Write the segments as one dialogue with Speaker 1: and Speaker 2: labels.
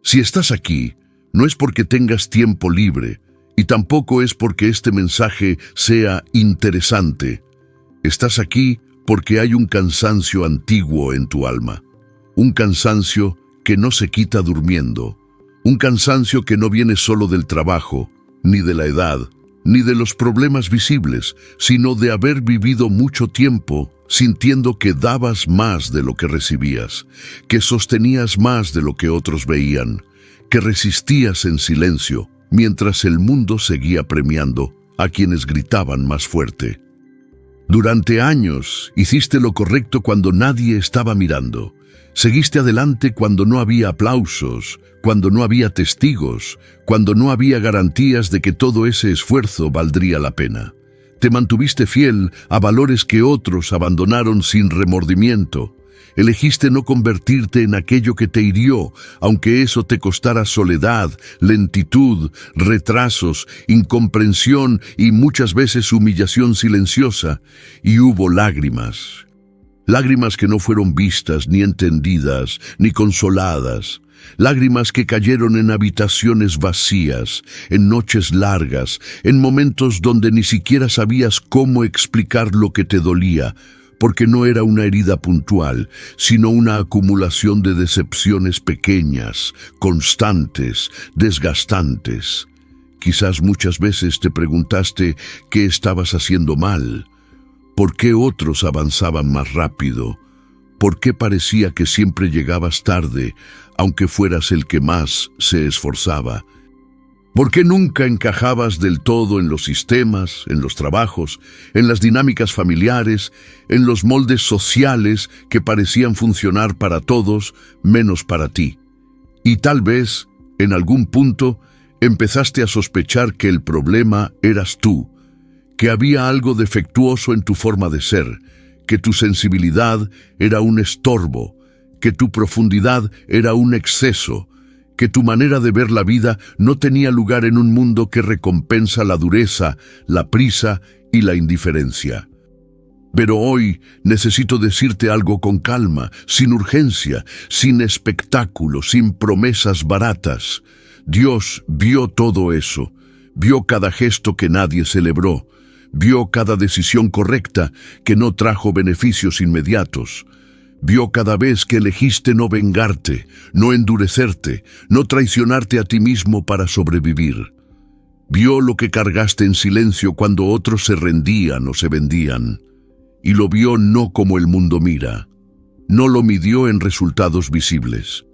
Speaker 1: Si estás aquí, no es porque tengas tiempo libre, y tampoco es porque este mensaje sea interesante. Estás aquí porque hay un cansancio antiguo en tu alma, un cansancio que no se quita durmiendo, un cansancio que no viene solo del trabajo, ni de la edad, ni de los problemas visibles, sino de haber vivido mucho tiempo sintiendo que dabas más de lo que recibías, que sostenías más de lo que otros veían, que resistías en silencio mientras el mundo seguía premiando a quienes gritaban más fuerte. Durante años hiciste lo correcto cuando nadie estaba mirando. Seguiste adelante cuando no había aplausos, cuando no había testigos, cuando no había garantías de que todo ese esfuerzo valdría la pena. Te mantuviste fiel a valores que otros abandonaron sin remordimiento. Elegiste no convertirte en aquello que te hirió, aunque eso te costara soledad, lentitud, retrasos, incomprensión y muchas veces humillación silenciosa. Y hubo lágrimas. Lágrimas que no fueron vistas, ni entendidas, ni consoladas. Lágrimas que cayeron en habitaciones vacías, en noches largas, en momentos donde ni siquiera sabías cómo explicar lo que te dolía, porque no era una herida puntual, sino una acumulación de decepciones pequeñas, constantes, desgastantes. Quizás muchas veces te preguntaste qué estabas haciendo mal, por qué otros avanzaban más rápido, por qué parecía que siempre llegabas tarde, aunque fueras el que más se esforzaba. ¿Por qué nunca encajabas del todo en los sistemas, en los trabajos, en las dinámicas familiares, en los moldes sociales que parecían funcionar para todos, menos para ti? Y tal vez, en algún punto, empezaste a sospechar que el problema eras tú, que había algo defectuoso en tu forma de ser, que tu sensibilidad era un estorbo, que tu profundidad era un exceso, que tu manera de ver la vida no tenía lugar en un mundo que recompensa la dureza, la prisa y la indiferencia. Pero hoy necesito decirte algo con calma, sin urgencia, sin espectáculo, sin promesas baratas. Dios vio todo eso, vio cada gesto que nadie celebró, vio cada decisión correcta que no trajo beneficios inmediatos. Vio cada vez que elegiste no vengarte, no endurecerte, no traicionarte a ti mismo para sobrevivir. Vio lo que cargaste en silencio cuando otros se rendían o se vendían. Y lo vio no como el mundo mira. No lo midió en resultados visibles.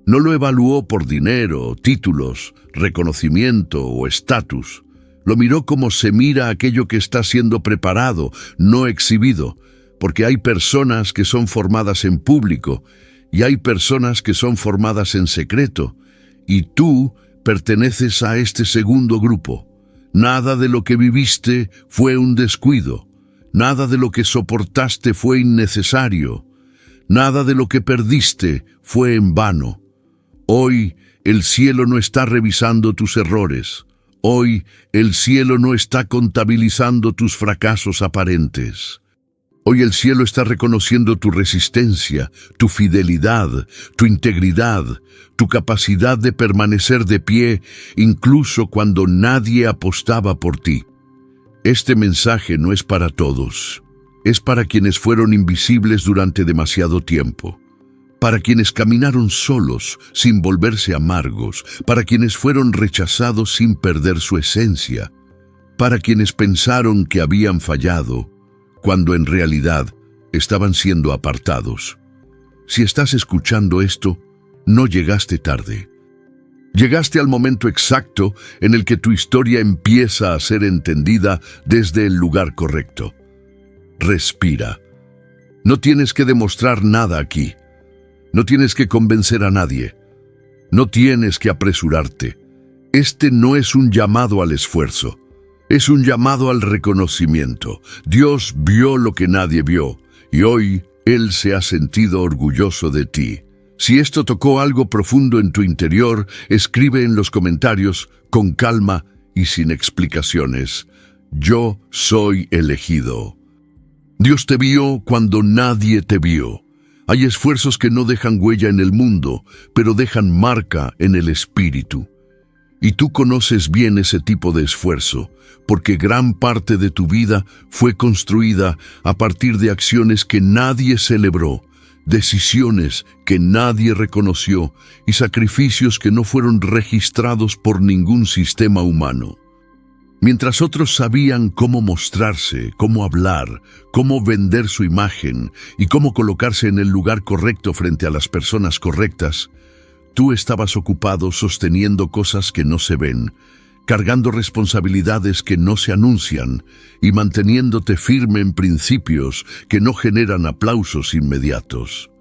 Speaker 1: No lo evaluó por dinero, títulos, reconocimiento o estatus. Lo miró como se mira aquello que está siendo preparado, no exhibido, porque hay personas que son formadas en público y hay personas que son formadas en secreto, y tú perteneces a este segundo grupo. Nada de lo que viviste fue un descuido, nada de lo que soportaste fue innecesario, nada de lo que perdiste fue en vano. Hoy el cielo no está revisando tus errores. Hoy el cielo no está contabilizando tus fracasos aparentes. Hoy el cielo está reconociendo tu resistencia, tu fidelidad, tu integridad, tu capacidad de permanecer de pie, incluso cuando nadie apostaba por ti. Este mensaje no es para todos. Es para quienes fueron invisibles durante demasiado tiempo. Para quienes caminaron solos, sin volverse amargos. Para quienes fueron rechazados sin perder su esencia. Para quienes pensaron que habían fallado, cuando en realidad estaban siendo apartados. Si estás escuchando esto, no llegaste tarde. Llegaste al momento exacto en el que tu historia empieza a ser entendida desde el lugar correcto. Respira. No tienes que demostrar nada aquí. No tienes que convencer a nadie. No tienes que apresurarte. Este no es un llamado al esfuerzo. Es un llamado al reconocimiento. Dios vio lo que nadie vio, y hoy Él se ha sentido orgulloso de ti. Si esto tocó algo profundo en tu interior, escribe en los comentarios, con calma y sin explicaciones: yo soy elegido. Dios te vio cuando nadie te vio. Hay esfuerzos que no dejan huella en el mundo, pero dejan marca en el espíritu. Y tú conoces bien ese tipo de esfuerzo, porque gran parte de tu vida fue construida a partir de acciones que nadie celebró, decisiones que nadie reconoció y sacrificios que no fueron registrados por ningún sistema humano. Mientras otros sabían cómo mostrarse, cómo hablar, cómo vender su imagen y cómo colocarse en el lugar correcto frente a las personas correctas, tú estabas ocupado sosteniendo cosas que no se ven, cargando responsabilidades que no se anuncian y manteniéndote firme en principios que no generan aplausos inmediatos.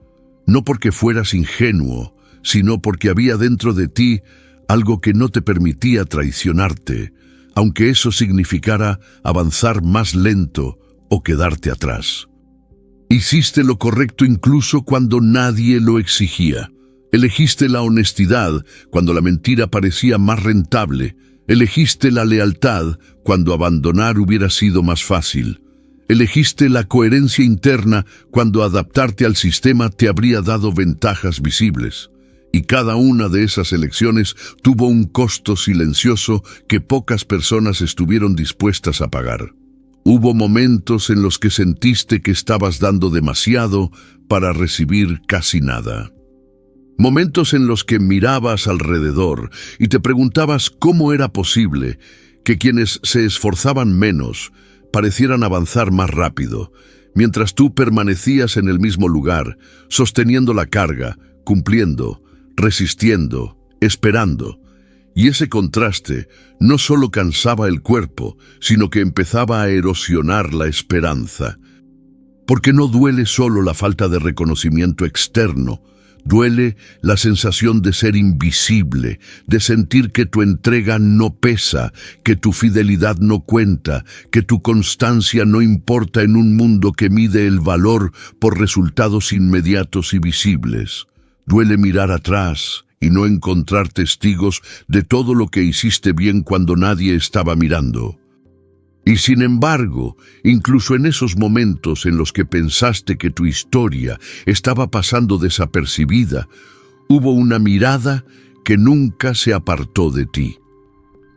Speaker 1: No porque fueras ingenuo, sino porque había dentro de ti algo que no te permitía traicionarte, aunque eso significara avanzar más lento o quedarte atrás. Hiciste lo correcto incluso cuando nadie lo exigía. Elegiste la honestidad cuando la mentira parecía más rentable. Elegiste la lealtad cuando abandonar hubiera sido más fácil. Elegiste la coherencia interna cuando adaptarte al sistema te habría dado ventajas visibles. Y cada una de esas elecciones tuvo un costo silencioso que pocas personas estuvieron dispuestas a pagar. Hubo momentos en los que sentiste que estabas dando demasiado para recibir casi nada. Momentos en los que mirabas alrededor y te preguntabas cómo era posible que quienes se esforzaban menos parecieran avanzar más rápido, mientras tú permanecías en el mismo lugar, sosteniendo la carga, cumpliendo, resistiendo, esperando. Y ese contraste no solo cansaba el cuerpo, sino que empezaba a erosionar la esperanza. Porque no duele solo la falta de reconocimiento externo, duele la sensación de ser invisible, de sentir que tu entrega no pesa, que tu fidelidad no cuenta, que tu constancia no importa en un mundo que mide el valor por resultados inmediatos y visibles. Duele mirar atrás y no encontrar testigos de todo lo que hiciste bien cuando nadie estaba mirando. Y sin embargo, incluso en esos momentos en los que pensaste que tu historia estaba pasando desapercibida, hubo una mirada que nunca se apartó de ti.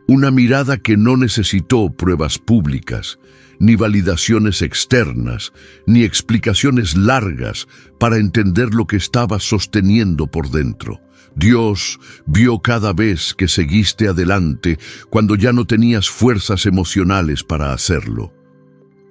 Speaker 1: Una mirada que no necesitó pruebas públicas, ni validaciones externas, ni explicaciones largas para entender lo que estabas sosteniendo por dentro. Dios vio cada vez que seguiste adelante cuando ya no tenías fuerzas emocionales para hacerlo.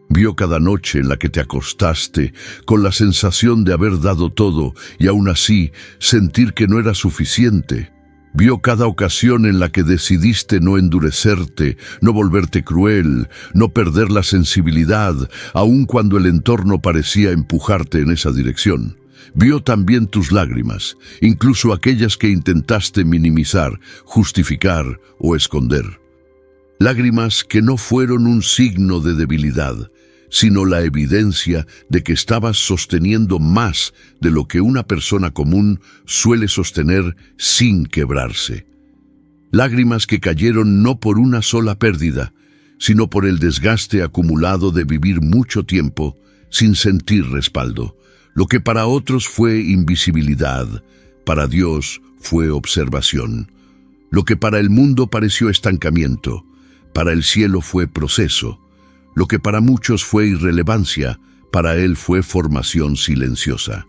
Speaker 1: Vio cada noche en la que te acostaste con la sensación de haber dado todo y aún así sentir que no era suficiente. Vio cada ocasión en la que decidiste no endurecerte, no volverte cruel, no perder la sensibilidad, aun cuando el entorno parecía empujarte en esa dirección. Vio también tus lágrimas, incluso aquellas que intentaste minimizar, justificar o esconder. Lágrimas que no fueron un signo de debilidad, sino la evidencia de que estabas sosteniendo más de lo que una persona común suele sostener sin quebrarse. Lágrimas que cayeron no por una sola pérdida, sino por el desgaste acumulado de vivir mucho tiempo sin sentir respaldo. Lo que para otros fue invisibilidad, para Dios fue observación. Lo que para el mundo pareció estancamiento, para el cielo fue proceso. Lo que para muchos fue irrelevancia, para Él fue formación silenciosa.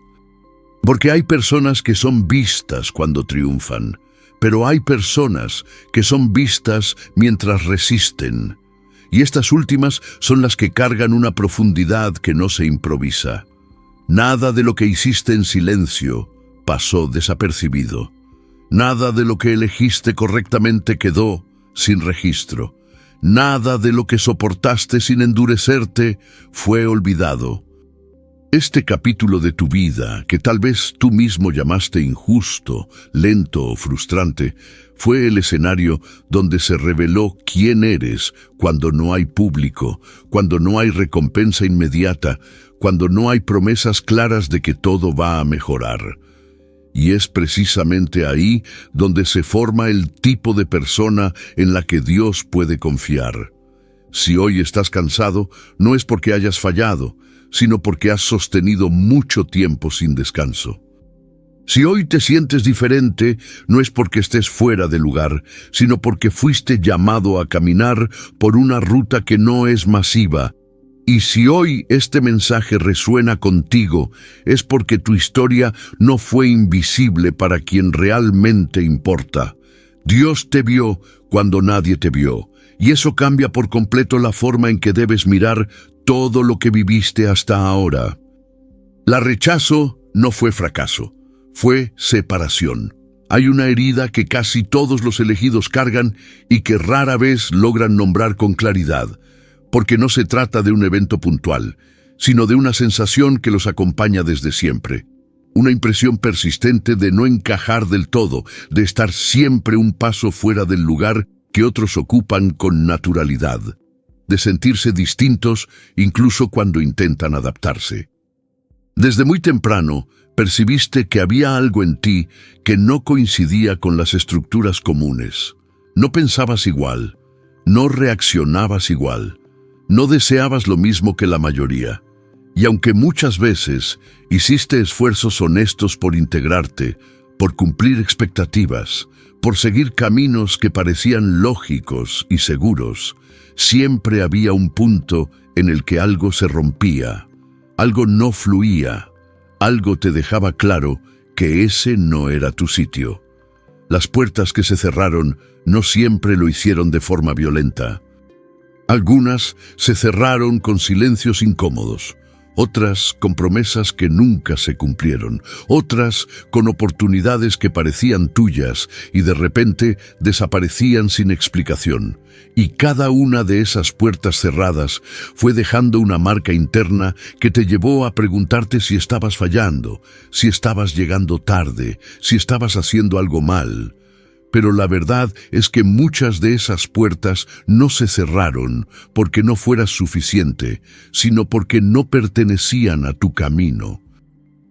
Speaker 1: Porque hay personas que son vistas cuando triunfan, pero hay personas que son vistas mientras resisten. Y estas últimas son las que cargan una profundidad que no se improvisa. Nada de lo que hiciste en silencio pasó desapercibido. Nada de lo que elegiste correctamente quedó sin registro. Nada de lo que soportaste sin endurecerte fue olvidado. Este capítulo de tu vida, que tal vez tú mismo llamaste injusto, lento o frustrante, fue el escenario donde se reveló quién eres cuando no hay público, cuando no hay recompensa inmediata, cuando no hay promesas claras de que todo va a mejorar. Y es precisamente ahí donde se forma el tipo de persona en la que Dios puede confiar. Si hoy estás cansado, no es porque hayas fallado, sino porque has sostenido mucho tiempo sin descanso. Si hoy te sientes diferente, no es porque estés fuera de lugar, sino porque fuiste llamado a caminar por una ruta que no es masiva. Y si hoy este mensaje resuena contigo, es porque tu historia no fue invisible para quien realmente importa. Dios te vio cuando nadie te vio, y eso cambia por completo la forma en que debes mirar todo lo que viviste hasta ahora. La rechazo no fue fracaso, fue separación. Hay una herida que casi todos los elegidos cargan y que rara vez logran nombrar con claridad, porque no se trata de un evento puntual, sino de una sensación que los acompaña desde siempre. Una impresión persistente de no encajar del todo, de estar siempre un paso fuera del lugar que otros ocupan con naturalidad, de sentirse distintos incluso cuando intentan adaptarse. Desde muy temprano, percibiste que había algo en ti que no coincidía con las estructuras comunes. No pensabas igual, no reaccionabas igual, no deseabas lo mismo que la mayoría. Y aunque muchas veces hiciste esfuerzos honestos por integrarte, por cumplir expectativas, por seguir caminos que parecían lógicos y seguros, siempre había un punto en el que algo se rompía, algo no fluía, algo te dejaba claro que ese no era tu sitio. Las puertas que se cerraron no siempre lo hicieron de forma violenta. Algunas se cerraron con silencios incómodos, otras con promesas que nunca se cumplieron, otras con oportunidades que parecían tuyas y de repente desaparecían sin explicación. Y cada una de esas puertas cerradas fue dejando una marca interna que te llevó a preguntarte si estabas fallando, si estabas llegando tarde, si estabas haciendo algo mal. Pero la verdad es que muchas de esas puertas no se cerraron porque no fueras suficiente, sino porque no pertenecían a tu camino.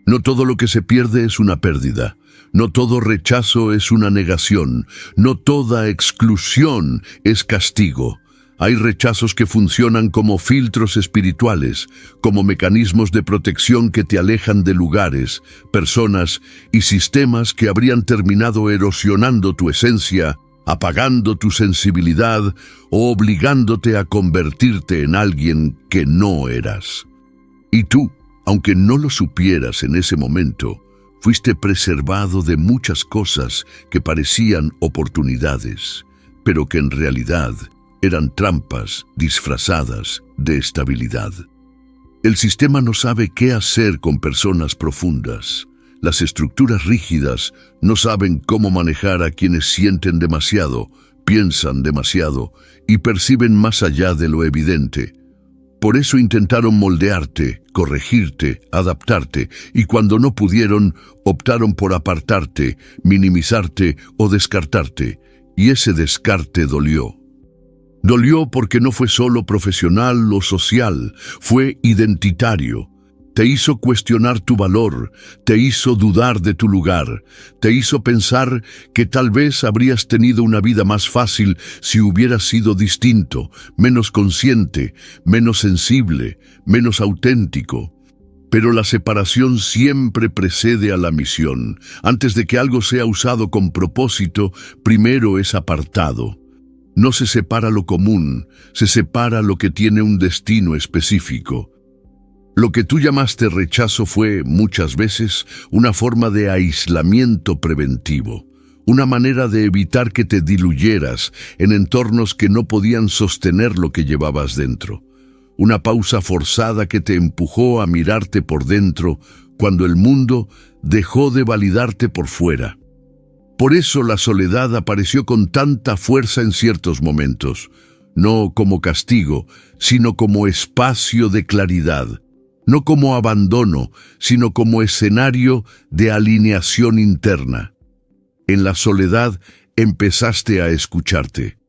Speaker 1: No todo lo que se pierde es una pérdida. No todo rechazo es una negación. No toda exclusión es castigo. Hay rechazos que funcionan como filtros espirituales, como mecanismos de protección que te alejan de lugares, personas y sistemas que habrían terminado erosionando tu esencia, apagando tu sensibilidad o obligándote a convertirte en alguien que no eras. Y tú, aunque no lo supieras en ese momento, fuiste preservado de muchas cosas que parecían oportunidades, pero que en realidad eran trampas disfrazadas de estabilidad. El sistema no sabe qué hacer con personas profundas. Las estructuras rígidas no saben cómo manejar a quienes sienten demasiado, piensan demasiado y perciben más allá de lo evidente. Por eso intentaron moldearte, corregirte, adaptarte, y cuando no pudieron, optaron por apartarte, minimizarte o descartarte, y ese descarte dolió. Dolió porque no fue solo profesional o social, fue identitario. Te hizo cuestionar tu valor, te hizo dudar de tu lugar, te hizo pensar que tal vez habrías tenido una vida más fácil si hubieras sido distinto, menos consciente, menos sensible, menos auténtico. Pero la separación siempre precede a la misión. Antes de que algo sea usado con propósito, primero es apartado. No se separa lo común, se separa lo que tiene un destino específico. Lo que tú llamaste rechazo fue, muchas veces, una forma de aislamiento preventivo, una manera de evitar que te diluyeras en entornos que no podían sostener lo que llevabas dentro. Una pausa forzada que te empujó a mirarte por dentro cuando el mundo dejó de validarte por fuera. Por eso la soledad apareció con tanta fuerza en ciertos momentos, no como castigo, sino como espacio de claridad, no como abandono, sino como escenario de alineación interna. En la soledad empezaste a escucharte.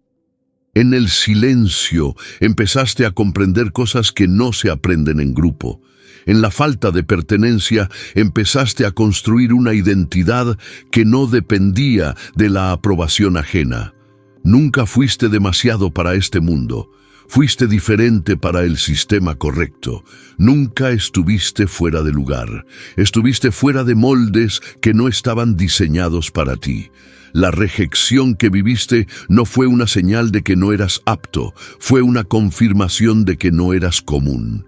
Speaker 1: En el silencio empezaste a comprender cosas que no se aprenden en grupo. En la falta de pertenencia empezaste a construir una identidad que no dependía de la aprobación ajena. Nunca fuiste demasiado para este mundo. Fuiste diferente para el sistema correcto. Nunca estuviste fuera de lugar. Estuviste fuera de moldes que no estaban diseñados para ti. La rejección que viviste no fue una señal de que no eras apto, fue una confirmación de que no eras común.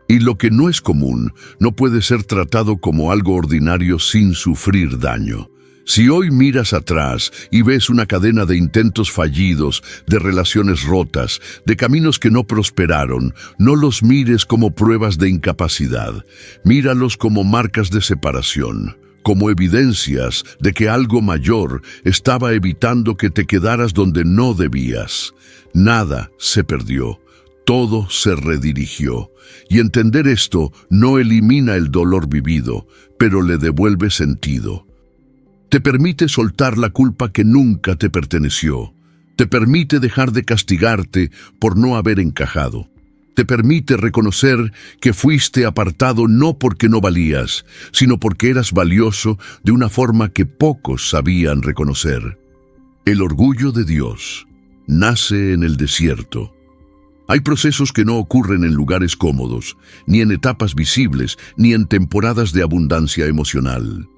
Speaker 1: Y lo que no es común no puede ser tratado como algo ordinario sin sufrir daño. Si hoy miras atrás y ves una cadena de intentos fallidos, de relaciones rotas, de caminos que no prosperaron, no los mires como pruebas de incapacidad. Míralos como marcas de separación, como evidencias de que algo mayor estaba evitando que te quedaras donde no debías. Nada se perdió. Todo se redirigió. Y entender esto no elimina el dolor vivido, pero le devuelve sentido. Te permite soltar la culpa que nunca te perteneció. Te permite dejar de castigarte por no haber encajado. Te permite reconocer que fuiste apartado no porque no valías, sino porque eras valioso de una forma que pocos sabían reconocer. El orgullo de Dios nace en el desierto. Hay procesos que no ocurren en lugares cómodos, ni en etapas visibles, ni en temporadas de abundancia emocional.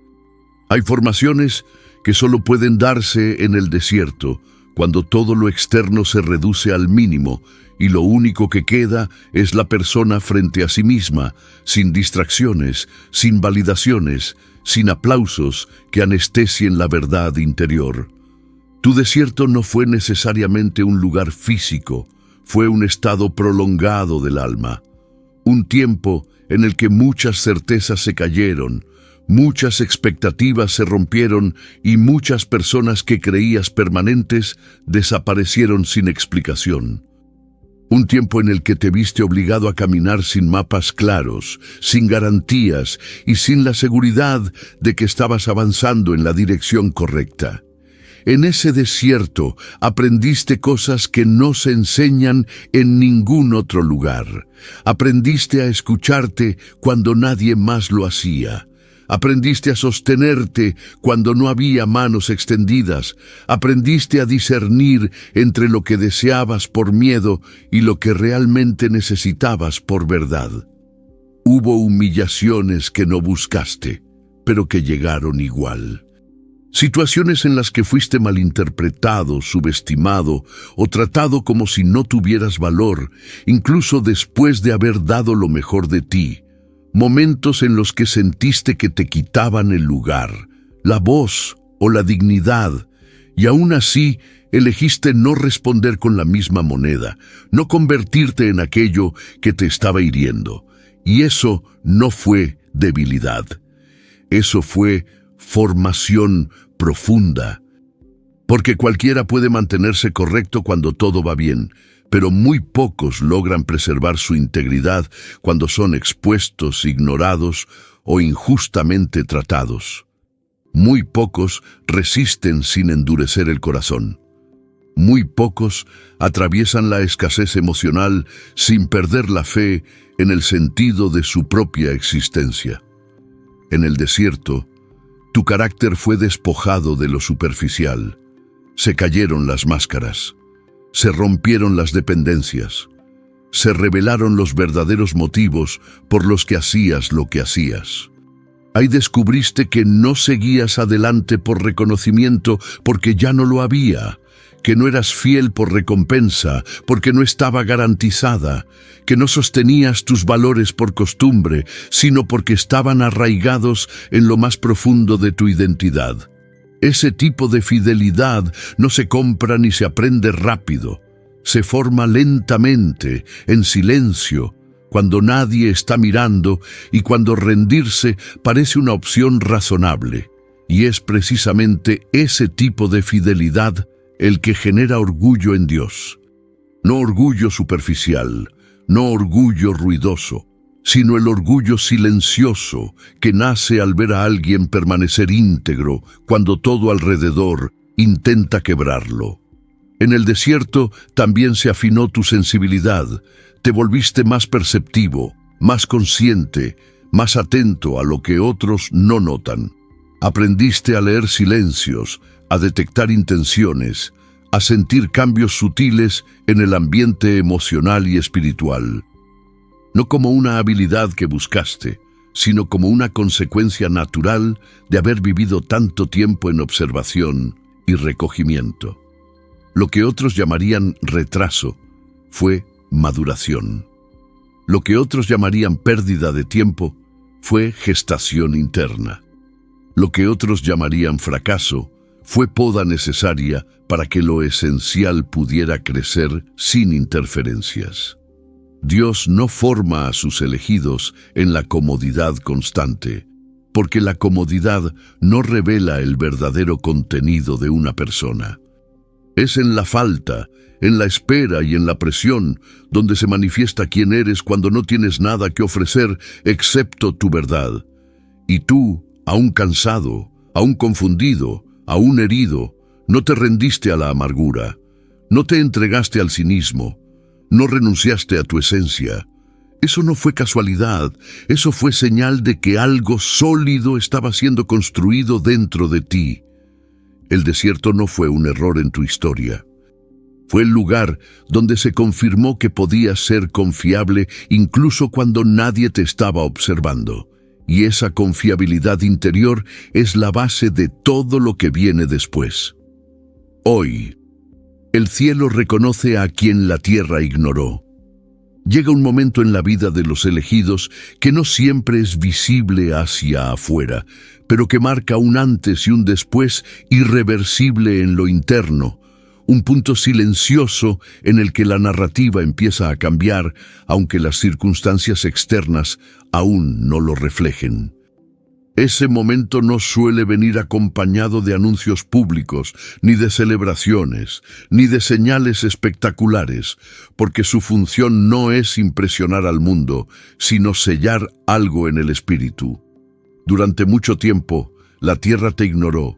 Speaker 1: Hay formaciones que solo pueden darse en el desierto, cuando todo lo externo se reduce al mínimo y lo único que queda es la persona frente a sí misma, sin distracciones, sin validaciones, sin aplausos que anestesien la verdad interior. Tu desierto no fue necesariamente un lugar físico, fue un estado prolongado del alma, un tiempo en el que muchas certezas se cayeron, muchas expectativas se rompieron y muchas personas que creías permanentes desaparecieron sin explicación. Un tiempo en el que te viste obligado a caminar sin mapas claros, sin garantías y sin la seguridad de que estabas avanzando en la dirección correcta. En ese desierto aprendiste cosas que no se enseñan en ningún otro lugar. Aprendiste a escucharte cuando nadie más lo hacía. Aprendiste a sostenerte cuando no había manos extendidas. Aprendiste a discernir entre lo que deseabas por miedo y lo que realmente necesitabas por verdad. Hubo humillaciones que no buscaste, pero que llegaron igual. Situaciones en las que fuiste malinterpretado, subestimado o tratado como si no tuvieras valor, incluso después de haber dado lo mejor de ti. Momentos en los que sentiste que te quitaban el lugar, la voz o la dignidad, y aún así elegiste no responder con la misma moneda, no convertirte en aquello que te estaba hiriendo. Y eso no fue debilidad. Eso fue formación profunda. Porque cualquiera puede mantenerse correcto cuando todo va bien, pero muy pocos logran preservar su integridad cuando son expuestos, ignorados o injustamente tratados. Muy pocos resisten sin endurecer el corazón. Muy pocos atraviesan la escasez emocional sin perder la fe en el sentido de su propia existencia. En el desierto, tu carácter fue despojado de lo superficial. Se cayeron las máscaras. Se rompieron las dependencias. Se revelaron los verdaderos motivos por los que hacías lo que hacías. Ahí descubriste que no seguías adelante por reconocimiento porque ya no lo había, que no eras fiel por recompensa porque no estaba garantizada, que no sostenías tus valores por costumbre, sino porque estaban arraigados en lo más profundo de tu identidad. Ese tipo de fidelidad no se compra ni se aprende rápido. Se forma lentamente, en silencio, cuando nadie está mirando y cuando rendirse parece una opción razonable. Y es precisamente ese tipo de fidelidad el que genera orgullo en Dios. No orgullo superficial, no orgullo ruidoso, sino el orgullo silencioso que nace al ver a alguien permanecer íntegro cuando todo alrededor intenta quebrarlo. En el desierto también se afinó tu sensibilidad, te volviste más perceptivo, más consciente, más atento a lo que otros no notan. Aprendiste a leer silencios, a detectar intenciones, a sentir cambios sutiles en el ambiente emocional y espiritual. No como una habilidad que buscaste, sino como una consecuencia natural de haber vivido tanto tiempo en observación y recogimiento. Lo que otros llamarían retraso fue maduración. Lo que otros llamarían pérdida de tiempo fue gestación interna. Lo que otros llamarían fracaso fue poda necesaria para que lo esencial pudiera crecer sin interferencias. Dios no forma a sus elegidos en la comodidad constante, porque la comodidad no revela el verdadero contenido de una persona. Es en la falta, en la espera y en la presión donde se manifiesta quién eres cuando no tienes nada que ofrecer excepto tu verdad. Y tú, aún cansado, aún confundido, aún herido, no te rendiste a la amargura, no te entregaste al cinismo, no renunciaste a tu esencia. Eso no fue casualidad, eso fue señal de que algo sólido estaba siendo construido dentro de ti. El desierto no fue un error en tu historia. Fue el lugar donde se confirmó que podías ser confiable incluso cuando nadie te estaba observando. Y esa confiabilidad interior es la base de todo lo que viene después. Hoy, el cielo reconoce a quien la tierra ignoró. Llega un momento en la vida de los elegidos que no siempre es visible hacia afuera, pero que marca un antes y un después irreversible en lo interno, un punto silencioso en el que la narrativa empieza a cambiar, aunque las circunstancias externas aún no lo reflejen. Ese momento no suele venir acompañado de anuncios públicos, ni de celebraciones, ni de señales espectaculares, porque su función no es impresionar al mundo, sino sellar algo en el espíritu. Durante mucho tiempo, la tierra te ignoró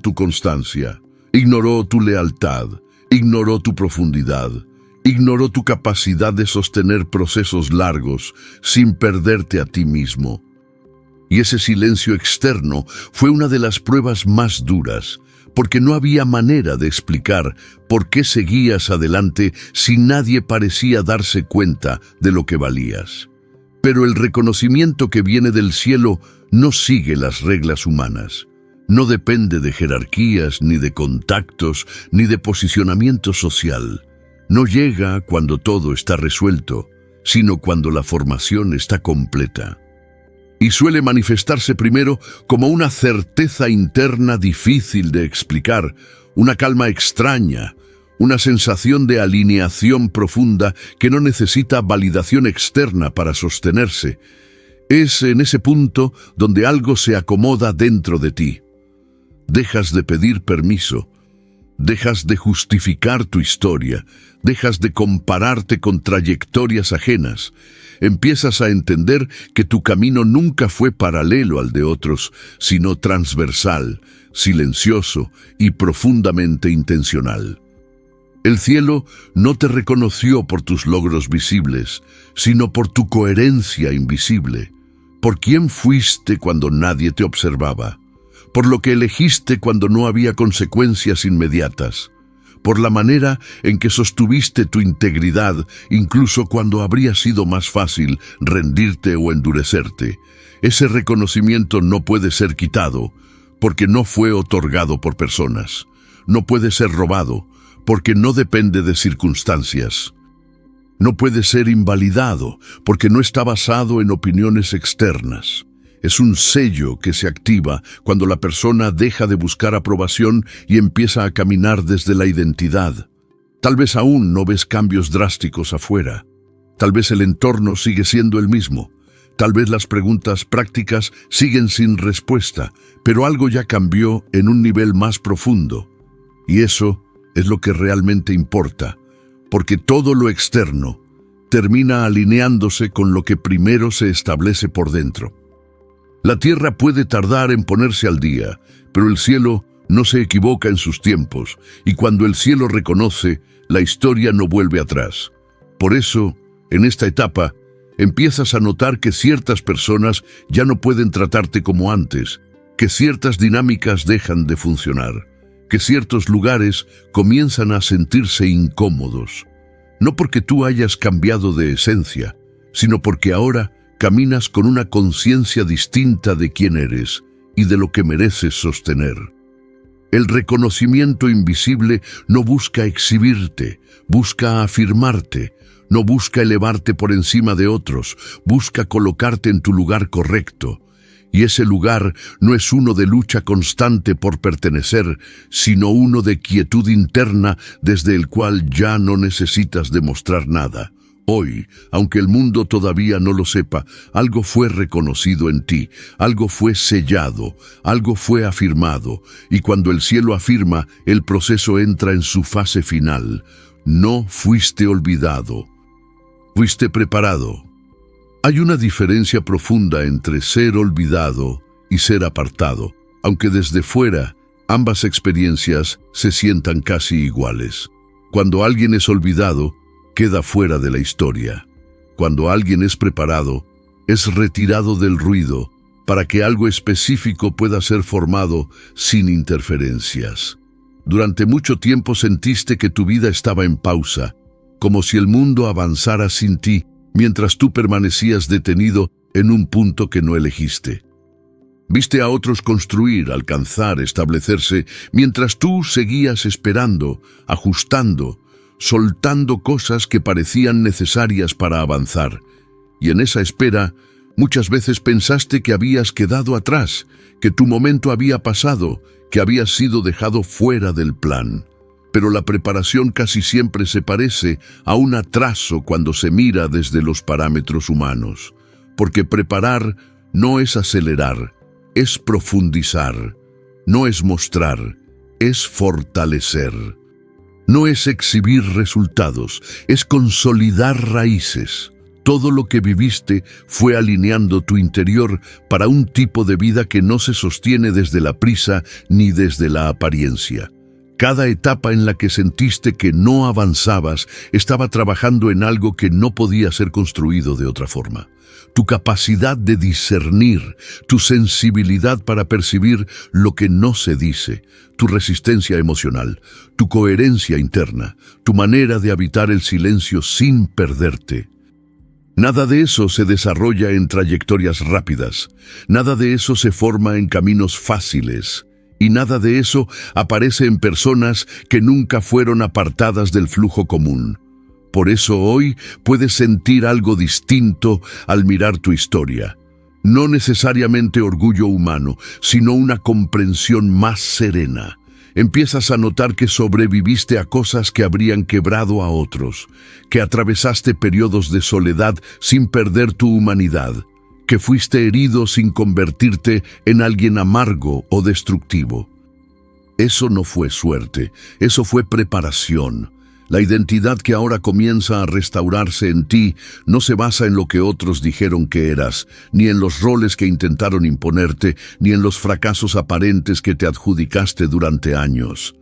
Speaker 1: tu constancia, ignoró tu lealtad, ignoró tu profundidad, ignoró tu capacidad de sostener procesos largos sin perderte a ti mismo. Y ese silencio externo fue una de las pruebas más duras, porque no había manera de explicar por qué seguías adelante si nadie parecía darse cuenta de lo que valías. Pero el reconocimiento que viene del cielo no sigue las reglas humanas. No depende de jerarquías, ni de contactos, ni de posicionamiento social. No llega cuando todo está resuelto, sino cuando la formación está completa. Y suele manifestarse primero como una certeza interna difícil de explicar, una calma extraña, una sensación de alineación profunda que no necesita validación externa para sostenerse. Es en ese punto donde algo se acomoda dentro de ti. Dejas de pedir permiso, dejas de justificar tu historia, dejas de compararte con trayectorias ajenas. Empiezas a entender que tu camino nunca fue paralelo al de otros, sino transversal, silencioso y profundamente intencional. El cielo no te reconoció por tus logros visibles, sino por tu coherencia invisible, por quién fuiste cuando nadie te observaba, por lo que elegiste cuando no había consecuencias inmediatas, por la manera en que sostuviste tu integridad incluso cuando habría sido más fácil rendirte o endurecerte. Ese reconocimiento no puede ser quitado porque no fue otorgado por personas. No puede ser robado porque no depende de circunstancias. No puede ser invalidado porque no está basado en opiniones externas. Es un sello que se activa cuando la persona deja de buscar aprobación y empieza a caminar desde la identidad. Tal vez aún no ves cambios drásticos afuera. Tal vez el entorno sigue siendo el mismo. Tal vez las preguntas prácticas siguen sin respuesta, pero algo ya cambió en un nivel más profundo. Y eso es lo que realmente importa, porque todo lo externo termina alineándose con lo que primero se establece por dentro. La tierra puede tardar en ponerse al día, pero el cielo no se equivoca en sus tiempos, y cuando el cielo reconoce, la historia no vuelve atrás. Por eso, en esta etapa, empiezas a notar que ciertas personas ya no pueden tratarte como antes, que ciertas dinámicas dejan de funcionar, que ciertos lugares comienzan a sentirse incómodos, no porque tú hayas cambiado de esencia, sino porque ahora caminas con una conciencia distinta de quién eres y de lo que mereces sostener. El reconocimiento invisible no busca exhibirte, busca afirmarte, no busca elevarte por encima de otros, busca colocarte en tu lugar correcto. Y ese lugar no es uno de lucha constante por pertenecer, sino uno de quietud interna desde el cual ya no necesitas demostrar nada. Hoy, aunque el mundo todavía no lo sepa, algo fue reconocido en ti, algo fue sellado, algo fue afirmado, y cuando el cielo afirma, el proceso entra en su fase final. No fuiste olvidado, fuiste preparado. Hay una diferencia profunda entre ser olvidado y ser apartado, aunque desde fuera ambas experiencias se sientan casi iguales. Cuando alguien es olvidado, queda fuera de la historia. Cuando alguien es preparado, es retirado del ruido para que algo específico pueda ser formado sin interferencias. Durante mucho tiempo sentiste que tu vida estaba en pausa, como si el mundo avanzara sin ti, mientras tú permanecías detenido en un punto que no elegiste. Viste a otros construir, alcanzar, establecerse, mientras tú seguías esperando, ajustando, soltando cosas que parecían necesarias para avanzar. Y en esa espera, muchas veces pensaste que habías quedado atrás, que tu momento había pasado, que habías sido dejado fuera del plan. Pero la preparación casi siempre se parece a un atraso cuando se mira desde los parámetros humanos, porque preparar no es acelerar, es profundizar, no es mostrar, es fortalecer. No es exhibir resultados, es consolidar raíces. Todo lo que viviste fue alineando tu interior para un tipo de vida que no se sostiene desde la prisa ni desde la apariencia. Cada etapa en la que sentiste que no avanzabas estaba trabajando en algo que no podía ser construido de otra forma. Tu capacidad de discernir, tu sensibilidad para percibir lo que no se dice, tu resistencia emocional, tu coherencia interna, tu manera de habitar el silencio sin perderte. Nada de eso se desarrolla en trayectorias rápidas, nada de eso se forma en caminos fáciles. Y nada de eso aparece en personas que nunca fueron apartadas del flujo común. Por eso hoy puedes sentir algo distinto al mirar tu historia. No necesariamente orgullo humano, sino una comprensión más serena. Empiezas a notar que sobreviviste a cosas que habrían quebrado a otros, que atravesaste periodos de soledad sin perder tu humanidad, que fuiste herido sin convertirte en alguien amargo o destructivo. Eso no fue suerte, eso fue preparación. La identidad que ahora comienza a restaurarse en ti no se basa en lo que otros dijeron que eras, ni en los roles que intentaron imponerte, ni en los fracasos aparentes que te adjudicaste durante años.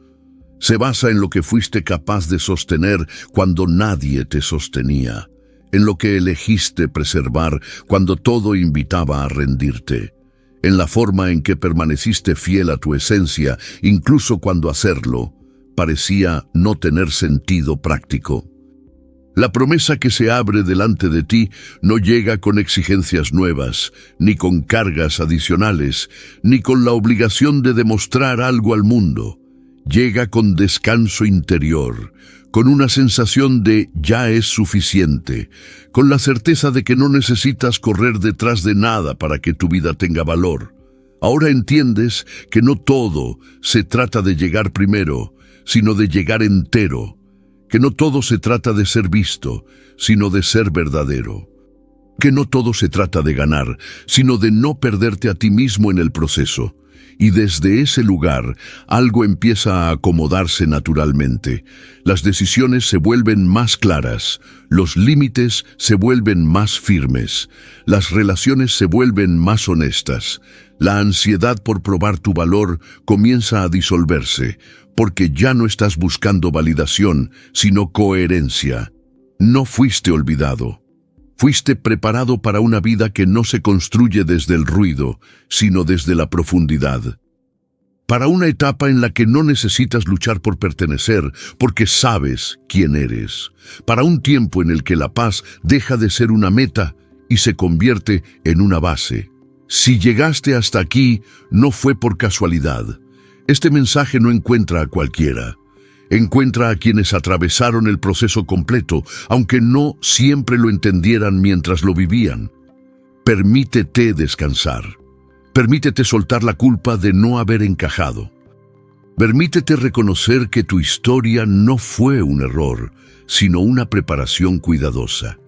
Speaker 1: Se basa en lo que fuiste capaz de sostener cuando nadie te sostenía, en lo que elegiste preservar cuando todo invitaba a rendirte, en la forma en que permaneciste fiel a tu esencia, incluso cuando hacerlo parecía no tener sentido práctico. La promesa que se abre delante de ti no llega con exigencias nuevas, ni con cargas adicionales, ni con la obligación de demostrar algo al mundo. Llega con descanso interior, con una sensación de ya es suficiente, con la certeza de que no necesitas correr detrás de nada para que tu vida tenga valor. Ahora entiendes que no todo se trata de llegar primero, sino de llegar entero, que no todo se trata de ser visto, sino de ser verdadero, que no todo se trata de ganar, sino de no perderte a ti mismo en el proceso. Y desde ese lugar, algo empieza a acomodarse naturalmente. Las decisiones se vuelven más claras, los límites se vuelven más firmes, las relaciones se vuelven más honestas. La ansiedad por probar tu valor comienza a disolverse, porque ya no estás buscando validación, sino coherencia. No fuiste olvidado. Fuiste preparado para una vida que no se construye desde el ruido, sino desde la profundidad. para una etapa en la que no necesitas luchar por pertenecer, porque sabes quién eres, para un tiempo en el que la paz deja de ser una meta y se convierte en una base. Si llegaste hasta aquí, no fue por casualidad. Este mensaje no encuentra a cualquiera. Encuentra a quienes atravesaron el proceso completo, aunque no siempre lo entendieran mientras lo vivían. Permítete descansar. Permítete soltar la culpa de no haber encajado. Permítete reconocer que tu historia no fue un error, sino una preparación cuidadosa.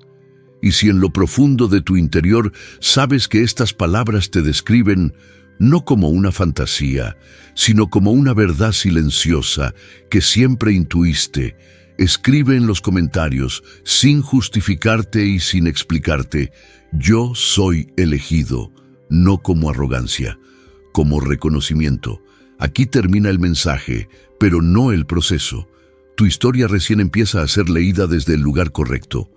Speaker 1: Y si en lo profundo de tu interior sabes que estas palabras te describen no como una fantasía, sino como una verdad silenciosa que siempre intuiste, escribe en los comentarios, sin justificarte y sin explicarte: yo soy elegido, no como arrogancia, como reconocimiento. Aquí termina el mensaje, pero no el proceso. Tu historia recién empieza a ser leída desde el lugar correcto.